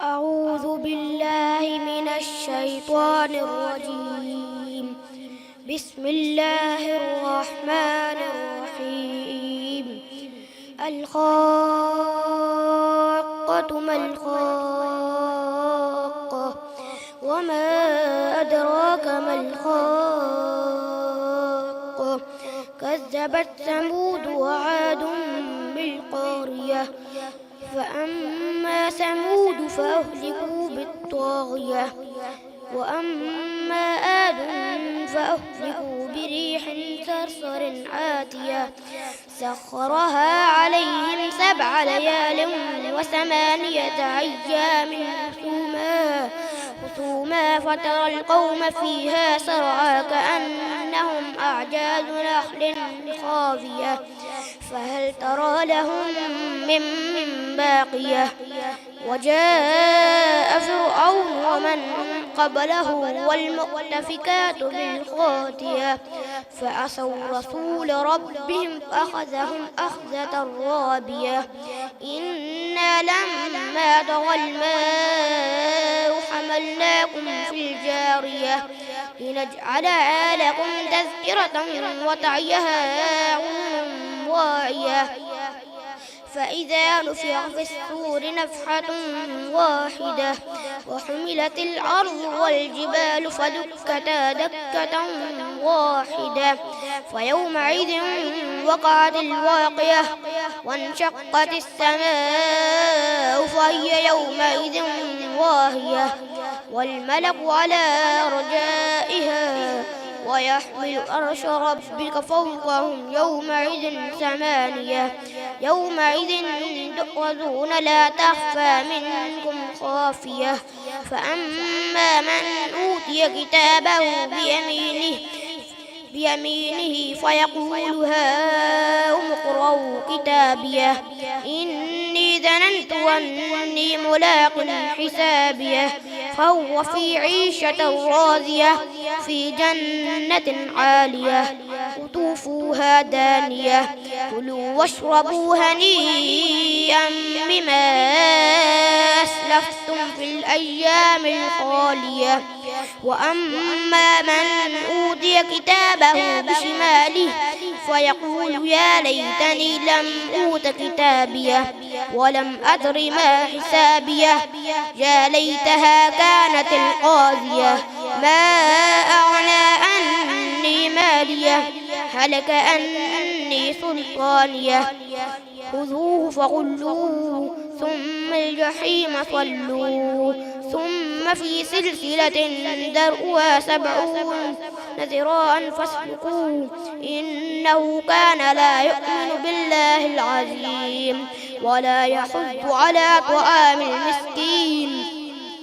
أعوذ بالله من الشيطان الرجيم. بسم الله الرحمن الرحيم. الحاقة ما الحاقة وما أدراك ما الحاقة كذبت ثمود وعاد بالقارية فأما ثمود فأهلكوا بالطاغية وأما عاد فأهلكوا بريح صرصر عاتية سخرها عليهم 7 ليال و8 أيام حسوما فترى القوم فيها صرعى كأنهم أعجاز نخل خاوية فهل ترى لهم من باقية وجاء فرعون ومن قبله والمؤتفكات بالخاطئة فعصوا رسول ربهم فأخذهم أخذة رابية إنا لما طغى الماء حملناكم في الجارية لنجعلها لكم تذكرة وتعيها أذن واعية فإذا نفخ في الصور نفحة واحدة وحملت الأرض والجبال فدكتا دكة واحدة فيومئذ وقعت الواقية وانشقت السماء فهي يومئذ واهية والملك على أرجائها ويحمل عرش ربك فوقهم يومئذ 8 يومئذ تعرضون لا تخفى منكم خافية فأما من أوتي كتابه بيمينه فيقول هاؤم اقرءوا كتابيه إني ظننت أني ملاق حسابيه فهو في عيشة راضية في جنة عالية قطوفها دانية كلوا واشربوا هنيئا بما أسلفتم في الأيام الخالية وأما من أوتي كتابه بشماله فيقول يا ليتني لم أوت كتابيه ولم أدر ما حسابيه يا ليتها كانت القاضية ما أغنى عني ماليه هلك عني سلطانيه خذوه فغلوه ثم الجحيم صلوه ثم في سلسلة ذرعها 70 ذراعا فاسلكوه إنه كان لا يؤمن بالله العظيم ولا يحض على طعام المسكين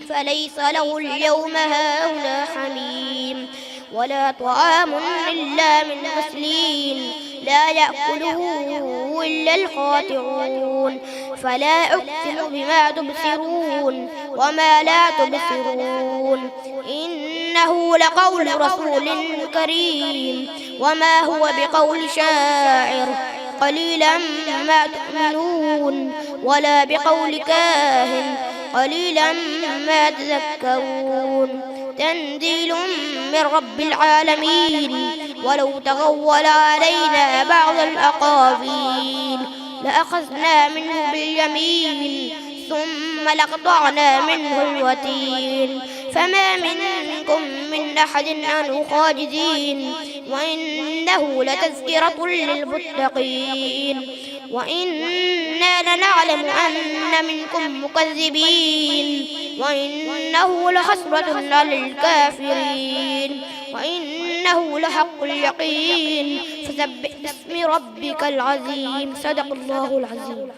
فليس له اليوم هاهنا حميم ولا طعام إلا من غسلين لا يأكله إلا الخاطئون فلا أقسم بما تبصرون وما لا تبصرون إنه لقول رسول كريم وما هو بقول شاعر قليلا ما تؤمنون ولا بقول كاهن قليلا ما تذكرون تنزيل من رب العالمين ولو تغول علينا بعض الأقاويل لأخذنا منه باليمين ثم لقطعنا منه الوتين فما منكم من أحد عنه خاجزين وإنه لتذكرة للمتقين وإنا لنعلم أن منكم مكذبين وإنه لحسرة على الكافرين وإنه لحق اليقين فسبح باسم ربك العظيم صدق الله العظيم.